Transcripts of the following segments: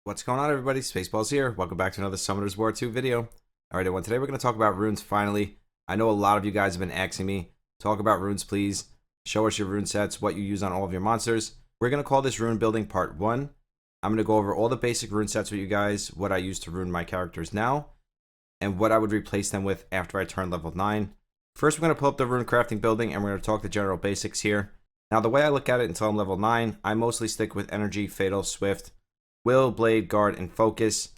What's going on, everybody? Spaceballs here. Welcome back to another Summoners War 2 video. Alright, everyone, today we're going to talk about runes finally. I know a lot of you guys have been asking me, talk about runes please. Show us your rune sets, what you use on all of your monsters. We're going to call this rune building part 1. I'm going to go over all the basic rune sets with you guys, what I use to rune my characters now, and what I would replace them with after I turn level 9. First, we're going to pull up the Rune Crafting building, and we're going to talk the general basics here. Now, the way I look at it until I'm level 9, I mostly stick with Energy, Fatal, Swift, Will, Blade, Guard, and Focus.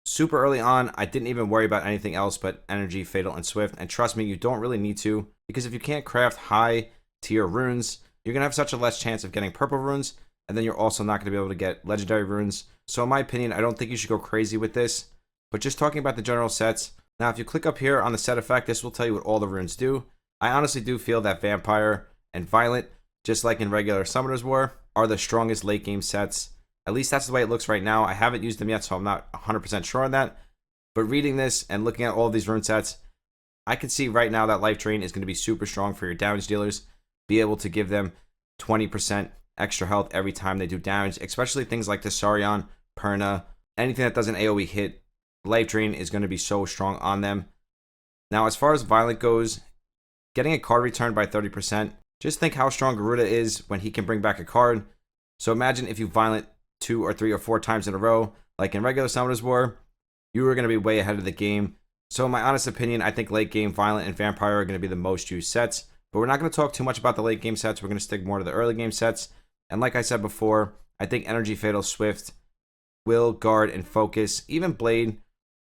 Super early on, I didn't even worry about anything else but Energy, Fatal, and Swift. And trust me, you don't really need to, because if you can't craft high tier runes, you're going to have such a less chance of getting purple runes, and then you're also not going to be able to get legendary runes. So in my opinion, I don't think you should go crazy with this. But just talking about the general sets, now if you click up here on the set effect, this will tell you what all the runes do. I honestly do feel that Vampire and Violent, just like in regular Summoners War, are the strongest late game sets. At least that's the way it looks right now. I haven't used them yet, so I'm not 100% sure on that. But reading this and looking at all of these rune sets, I can see right now that Life Drain is going to be super strong for your damage dealers. Be able to give them 20% extra health every time they do damage, especially things like the Saurian, Perna, anything that does an AoE hit. Life Drain is going to be so strong on them. Now, as far as Violent goes, getting a card returned by 30%, just think how strong Garuda is when he can bring back a card. So imagine if you Violent 2 or 3 or 4 times in a row, like in regular Summoners War, you were going to be way ahead of the game. So in my honest opinion, I think late game Violent and Vampire are going to be the most used sets. But we're not going to talk too much about the late game sets. We're going to stick more to the early game sets. And like I said before, I think Energy, Fatal, Swift, Will, Guard, and Focus, even Blade.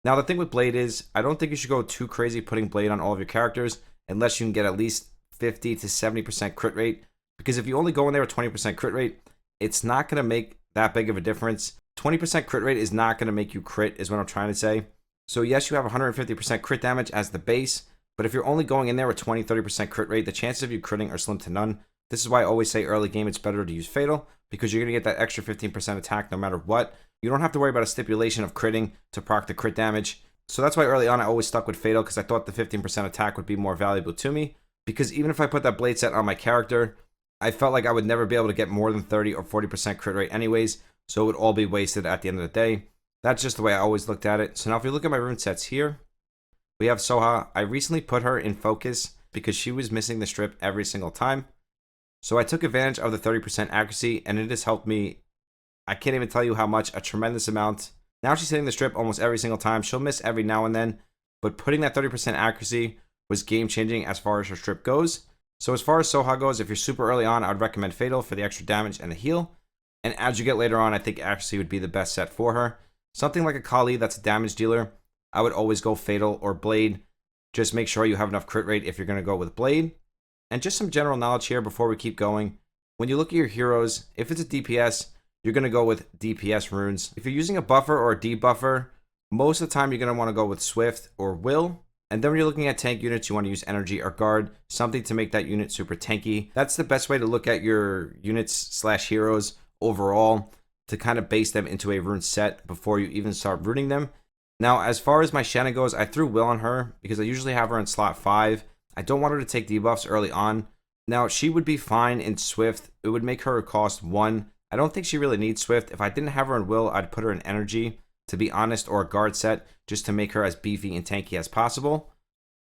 Now the thing with Blade is, I don't think you should go too crazy putting Blade on all of your characters unless you can get at least 50 to 70% crit rate. Because if you only go in there with 20% crit rate, it's not going to make that big of a difference. 20% crit rate is not going to make you crit, is what I'm trying to say. So yes, you have 150% crit damage as the base, but if you're only going in there with 20-30% crit rate, the chances of you critting are slim to none. This is why I always say early game it's better to use Fatal, because you're going to get that extra 15% attack no matter what. You don't have to worry about a stipulation of critting to proc the crit damage. So that's why early on I always stuck with Fatal, because I thought the 15% attack would be more valuable to me. Because even if I put that Blade set on my character, I felt like I would never be able to get more than 30 or 40% crit rate anyways, so it would all be wasted at the end of the day. That's just the way I always looked at it. So now if you look at my rune sets here, we have Soha. I recently put her in Focus because she was missing the strip every single time. So I took advantage of the 30% accuracy, and it has helped me, I can't even tell you how much, a tremendous amount. Now she's hitting the strip almost every single time. She'll miss every now and then, but putting that 30% accuracy was game-changing as far as her strip goes. So as far as Soha goes, if you're super early on, I would recommend Fatal for the extra damage and the heal. And as you get later on, I think Accuracy would be the best set for her. Something like a Kali that's a damage dealer, I would always go Fatal or Blade. Just make sure you have enough crit rate if you're going to go with Blade. And just some general knowledge here before we keep going. When you look at your heroes, if it's a DPS, you're going to go with DPS runes. If you're using a buffer or a debuffer, most of the time you're going to want to go with Swift or Will. And then when you're looking at tank units, you want to use Energy or Guard, something to make that unit super tanky. That's the best way to look at your units / heroes overall, to kind of base them into a rune set before you even start runing them. Now, as far as my Shanna goes, I threw Will on her because I usually have her in slot 5. I don't want her to take debuffs early on. Now, she would be fine in Swift. It would make her cost 1. I don't think she really needs Swift. If I didn't have her in Will, I'd put her in Energy, to be honest, or a Guard set, just to make her as beefy and tanky as possible.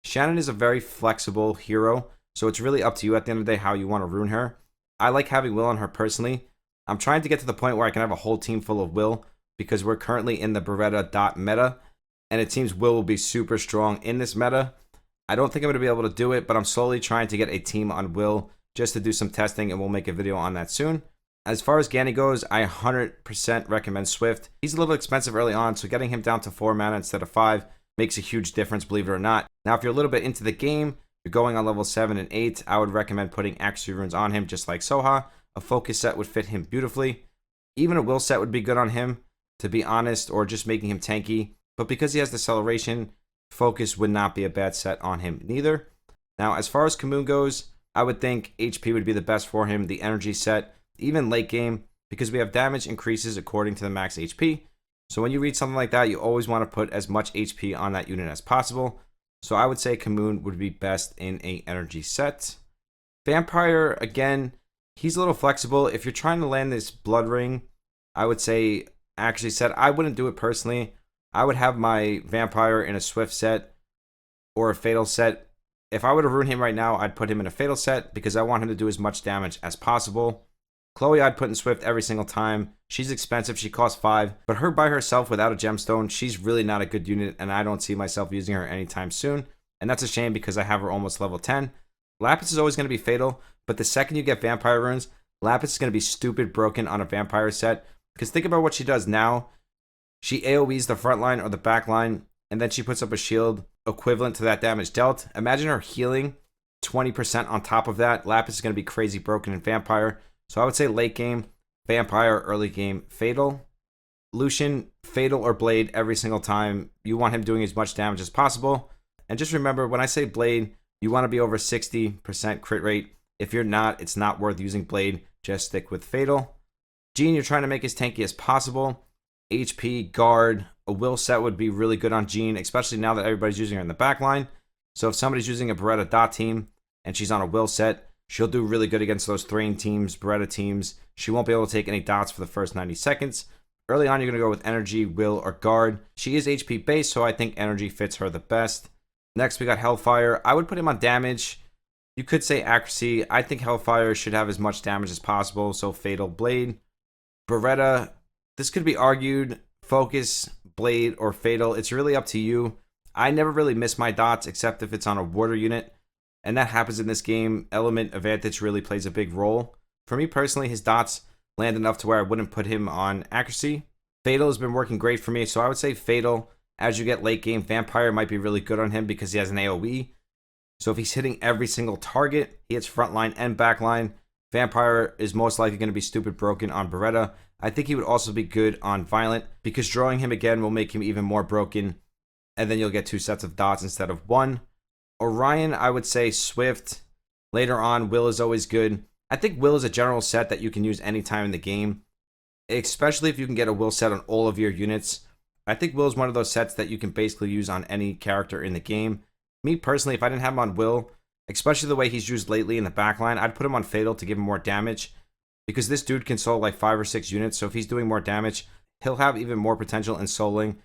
Shannon is a very flexible hero, so it's really up to you at the end of the day how you want to rune her. I like having Will on her personally. I'm trying to get to the point where I can have a whole team full of Will, because we're currently in the Beretta dot meta, and it seems Will be super strong in this meta. I don't think I'm going to be able to do it, but I'm slowly trying to get a team on Will just to do some testing, and we'll make a video on that soon. As far as Ganny goes, I 100% recommend Swift. He's a little expensive early on, so getting him down to 4 mana instead of 5 makes a huge difference, believe it or not. Now, if you're a little bit into the game, you're going on level 7 and 8, I would recommend putting Accuracy runes on him, just like Soha. A Focus set would fit him beautifully. Even a Will set would be good on him, to be honest, or just making him tanky. But because he has Deceleration, Focus would not be a bad set on him neither. Now, as far as Kamoon goes, I would think HP would be the best for him, the Energy set, even late game, because we have damage increases according to the max HP. So when you read something like that, you always want to put as much HP on that unit as possible. So I would say Kamoon would be best in a Energy set. Vampire, again, he's a little flexible. If you're trying to land this Blood Ring, I would say accuracy set. I wouldn't do it personally. I would have my vampire in a swift set or a fatal set. If I were to rune him right now, I'd put him in a fatal set because I want him to do as much damage as possible. Chloe I'd put in swift every single time. She's expensive, she costs 5, but her by herself without a gemstone, she's really not a good unit, and I don't see myself using her anytime soon. And that's a shame because I have her almost level 10. Lapis is always going to be fatal, but the second you get vampire runes, Lapis is going to be stupid broken on a vampire set. Because think about what she does now. She AoEs the front line or the back line, and then she puts up a shield equivalent to that damage dealt. Imagine her healing 20% on top of that. Lapis is going to be crazy broken in vampire. So I would say late game, vampire, early game, fatal. Lucian, fatal or blade every single time. You want him doing as much damage as possible. And just remember, when I say blade, you want to be over 60% crit rate. If you're not, it's not worth using blade. Just stick with fatal. Jean, you're trying to make as tanky as possible. HP, guard, a will set would be really good on Jean, especially now that everybody's using her in the back line. So if somebody's using a Beretta dot team and she's on a will set, she'll do really good against those Thrain teams, Beretta teams. She won't be able to take any dots for the first 90 seconds. Early on, you're going to go with energy, will, or guard. She is HP based, so I think energy fits her the best. Next, we got Hellfire. I would put him on damage. You could say accuracy. I think Hellfire should have as much damage as possible, so fatal, blade. Beretta, this could be argued focus, blade, or fatal. It's really up to you. I never really miss my dots except if it's on a warder unit, and that happens in this game. Element advantage really plays a big role. For me personally, his dots land enough to where I wouldn't put him on accuracy. Fatal has been working great for me, so I would say fatal. As you get late game, vampire might be really good on him because he has an AoE. So if he's hitting every single target, he hits front line and back line. Vampire is most likely going to be stupid broken on Beretta. I think he would also be good on Violent because drawing him again will make him even more broken. And then you'll get 2 sets of dots instead of 1. Orion, I would say Swift. Later on, Will is always good. I think Will is a general set that you can use anytime in the game, especially if you can get a Will set on all of your units. I think Will is one of those sets that you can basically use on any character in the game. Me personally, if I didn't have him on Will, especially the way he's used lately in the backline, I'd put him on Fatal to give him more damage because this dude can soul like 5 or 6 units. So if he's doing more damage, he'll have even more potential in souling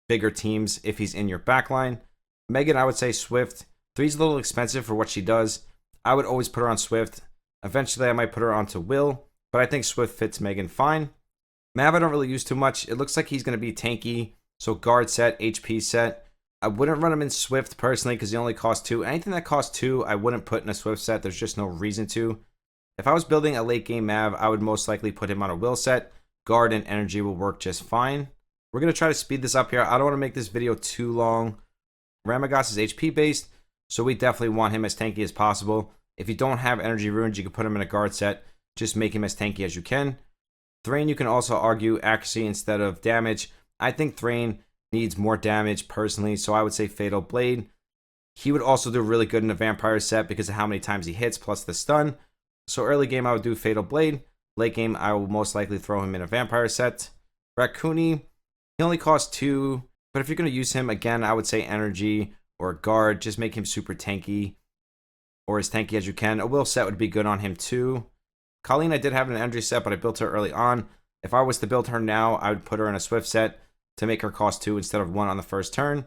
bigger teams if he's in your backline. Megan, I would say Swift. 3's a little expensive for what she does. I would always put her on Swift. Eventually, I might put her onto Will, but I think Swift fits Megan fine. Mav, I don't really use too much. It looks like he's going to be tanky, so guard set, HP set. I wouldn't run him in Swift personally because he only costs 2. Anything that costs 2, I wouldn't put in a Swift set. There's just no reason to. If I was building a late game Mav, I would most likely put him on a Will set. Guard and energy will work just fine. We're going to try to speed this up here. I don't want to make this video too long. Ramagos is HP based, so we definitely want him as tanky as possible. If you don't have energy runes, you can put him in a guard set. Just make him as tanky as you can. Thrain, you can also argue accuracy instead of damage. I think Thrain needs more damage personally, so I would say Fatal Blade. He would also do really good in a vampire set because of how many times he hits plus the stun. So early game, I would do Fatal Blade. Late game, I will most likely throw him in a vampire set. Raccoony, he only costs 2, but if you're going to use him, again, I would say energy or guard. Just make him super tanky or as tanky as you can. A will set would be good on him too. Colleen, I did have an energy set, but I built her early on. If I was to build her now, I would put her in a Swift set to make her cost 2 instead of 1 on the first turn.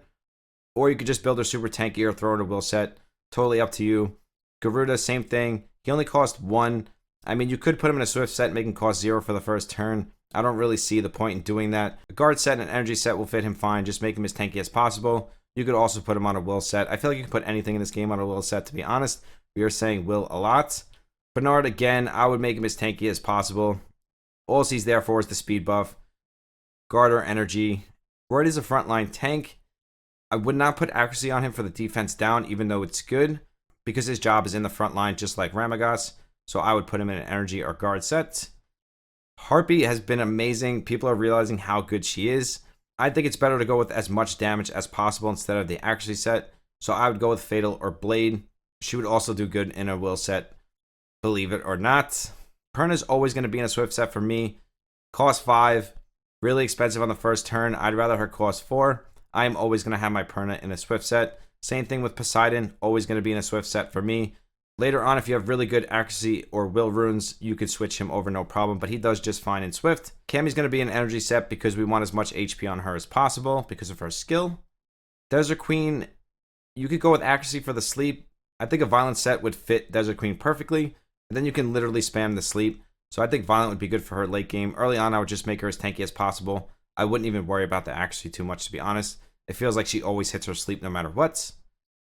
Or you could just build her super tanky or throw her in a will set. Totally up to you. Garuda, same thing. He only cost 1. I mean, you could put him in a Swift set and make him cost 0 for the first turn. I don't really see the point in doing that. A guard set and an energy set will fit him fine. Just make him as tanky as possible. You could also put him on a will set. I feel like you can put anything in this game on a will set, to be honest. We are saying will a lot. Bernard, again, I would make him as tanky as possible. All he's there for is the speed buff. Guard or energy. Royd is a frontline tank. I would not put accuracy on him for the defense down, even though it's good, because his job is in the front line, just like Ramagos. So I would put him in an energy or guard set. Harpy has been amazing. People are realizing how good she is. I think it's better to go with as much damage as possible instead of the accuracy set. So I would go with Fatal or Blade. She would also do good in a will set, believe it or not. Perna's always going to be in a Swift set for me. Cost 5. Really expensive on the first turn. I'd rather her cost 4. I'm always going to have my Perna in a Swift set. Same thing with Poseidon. Always going to be in a Swift set for me. Later on, if you have really good accuracy or will runes, you can switch him over no problem, but he does just fine in Swift. Cammy's going to be an energy set because we want as much HP on her as possible because of her skill. Desert Queen, you could go with accuracy for the sleep. I think a violent set would fit Desert Queen perfectly, and then you can literally spam the sleep. So I think violent would be good for her late game. Early on, I would just make her as tanky as possible. I wouldn't even worry about the accuracy too much, to be honest. It feels like she always hits her sleep no matter what.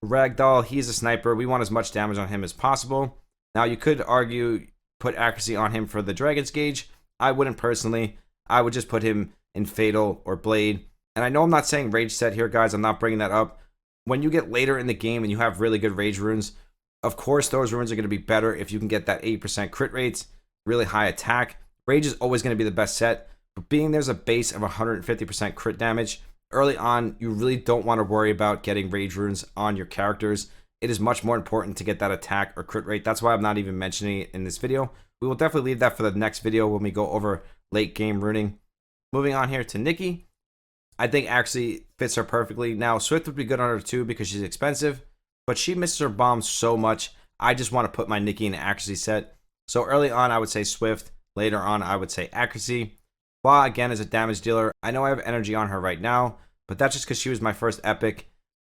Ragdoll, he's a sniper. We want as much damage on him as possible. Now, you could argue put accuracy on him for the Dragon's Gauge. I wouldn't personally. I would just put him in Fatal or Blade. And I know I'm not saying Rage set here, guys. I'm not bringing that up. When you get later in the game and you have really good Rage runes, of course, those runes are going to be better if you can get that 80% crit rates, really high attack. Rage is always going to be the best set. But being there's a base of 150% crit damage, early on, you really don't want to worry about getting Rage runes on your characters. It is much more important to get that attack or crit rate. That's why I'm not even mentioning it in this video. We will definitely leave that for the next video when we go over late game runing. Moving on here to Nikki. I think actually fits her perfectly. Now, Swift would be good on her too because she's expensive, but she misses her bombs so much. I just want to put my Nikki in an accuracy set. So early on, I would say Swift. Later on, I would say accuracy. Hua, again, is a damage dealer. I know I have energy on her right now, but that's just because she was my first epic,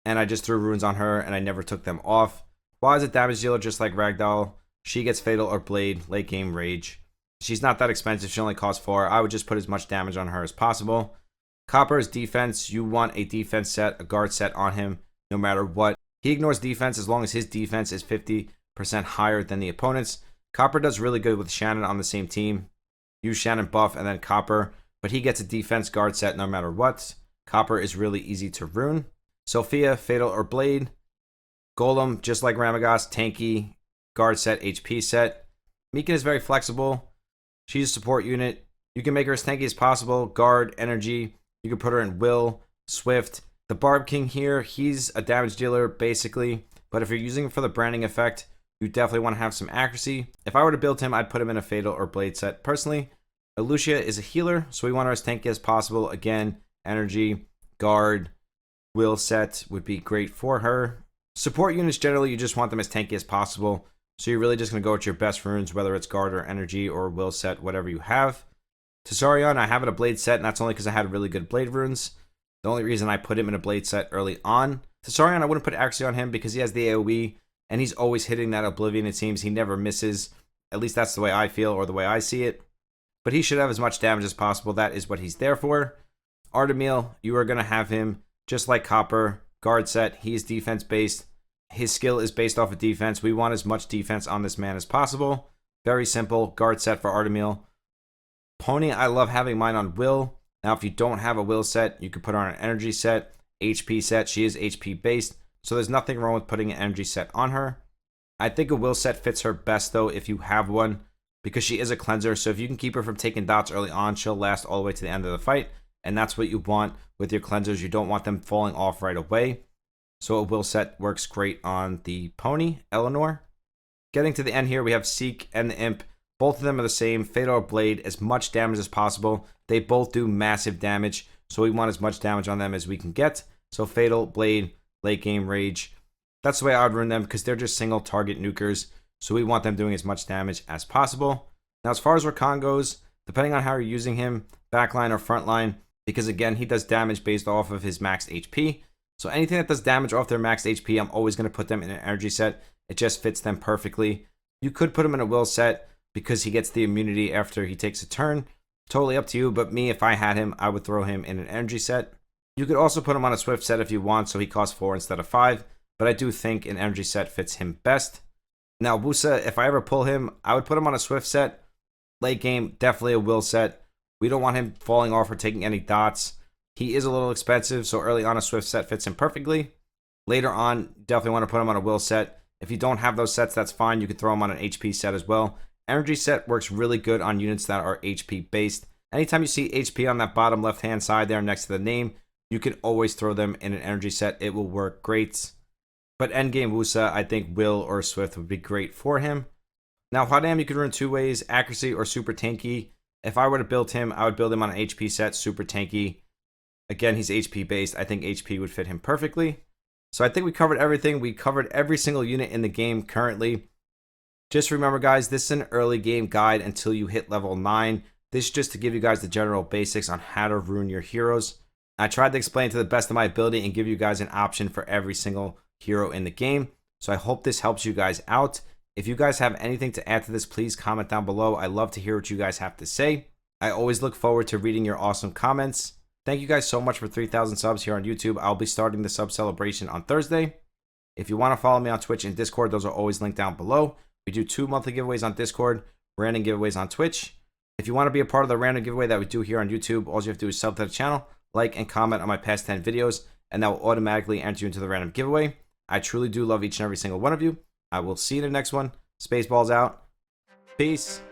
and I just threw runes on her, and I never took them off. Hua is a damage dealer just like Ragdoll. She gets Fatal or Blade, late game Rage. She's not that expensive. She only costs 4. I would just put as much damage on her as possible. Copper is defense. You want a defense set, a guard set on him, no matter what. He ignores defense as long as his defense is 50% higher than the opponent's. Copper does really good with Shannon on the same team. Use Shannon buff and then Copper, but he gets a defense guard set no matter what. Copper is really easy to rune. Sophia, Fatal or Blade. Golem, just like Ramagos, tanky, guard set, HP set. Meekin is very flexible. She's a support unit. You can make her as tanky as possible. Guard, energy. You can put her in Will, Swift. The Barb King here, he's a damage dealer, basically. But if you're using him for the branding effect, you definitely want to have some accuracy. If I were to build him, I'd put him in a Fatal or Blade set, personally. Lucia is a healer, so we want her as tanky as possible. Again, energy, guard, Will set would be great for her. Support units, generally, you just want them as tanky as possible. So you're really just going to go with your best runes, whether it's guard or energy or Will set, whatever you have. Tesarion, I have it a Blade set, and that's only because I had really good Blade runes. The only reason I put him in a Blade set early on. Tesarion, I wouldn't put accuracy on him because he has the AoE, and he's always hitting that Oblivion, it seems. He never misses. At least that's the way I feel, or the way I see it. But he should have as much damage as possible. That is what he's there for. Artemiel, you are going to have him just like Copper. Guard set, he's defense-based. His skill is based off of defense. We want as much defense on this man as possible. Very simple. Guard set for Artemiel. Pony, I love having mine on Will. Now, if you don't have a Will set, you could put her on an energy set, HP set. She is HP based, so there's nothing wrong with putting an energy set on her. I think a Will set fits her best, though, if you have one, because she is a cleanser. So if you can keep her from taking dots early on, she'll last all the way to the end of the fight, and that's what you want with your cleansers. You don't want them falling off right away. So a Will set works great on the Pony, Eleanor. Getting to the end here, we have Seek and the Imp. Both of them are the same. Fatal or Blade, as much damage as possible. They both do massive damage, so we want as much damage on them as we can get. So Fatal, Blade, late game Rage. That's the way I would run them because they're just single target nukers. So we want them doing as much damage as possible. Now, as far as Rakan goes, depending on how you're using him, backline or frontline, because again, he does damage based off of his maxed HP. So anything that does damage off their maxed HP, I'm always going to put them in an energy set. It just fits them perfectly. You could put him in a Will set because he gets the immunity after he takes a turn. Totally up to you, but me, if I had him, I would throw him in an energy set. You could also put him on a Swift set if you want, so he costs 4 instead of 5, but I do think an energy set fits him best. Now, Wusa, if I ever pull him, I would put him on a Swift set. Late game, definitely a Will set. We don't want him falling off or taking any dots. He is a little expensive, so early on a Swift set fits him perfectly. Later on, definitely want to put him on a Will set. If you don't have those sets, that's fine. You can throw him on an HP set as well. Energy set works really good on units that are HP based. Anytime you see HP on that bottom left hand side there next to the name, you can always throw them in an energy set. It will work great. But endgame Wusa, I think Will or Swift would be great for him. Now, Hwadam you could run 2 ways, accuracy or super tanky. If I were to build him, I would build him on an HP set, super tanky. Again, he's HP based. I think HP would fit him perfectly. So I think we covered everything. We covered every single unit in the game currently. Just remember, guys, this is an early game guide until you hit level 9. This is just to give you guys the general basics on how to rune your heroes. I tried to explain to the best of my ability and give you guys an option for every single hero in the game. So I hope this helps you guys out. If you guys have anything to add to this, please comment down below. I love to hear what you guys have to say. I always look forward to reading your awesome comments. Thank you guys so much for 3,000 subs here on YouTube. I'll be starting the sub celebration on Thursday. If you want to follow me on Twitch and Discord, those are always linked down below. We do 2 monthly giveaways on Discord, random giveaways on Twitch. If you want to be a part of the random giveaway that we do here on YouTube, all you have to do is sub to the channel, like, and comment on my past 10 videos, and that will automatically enter you into the random giveaway. I truly do love each and every single one of you. I will see you in the next one. Spaceballs out. Peace.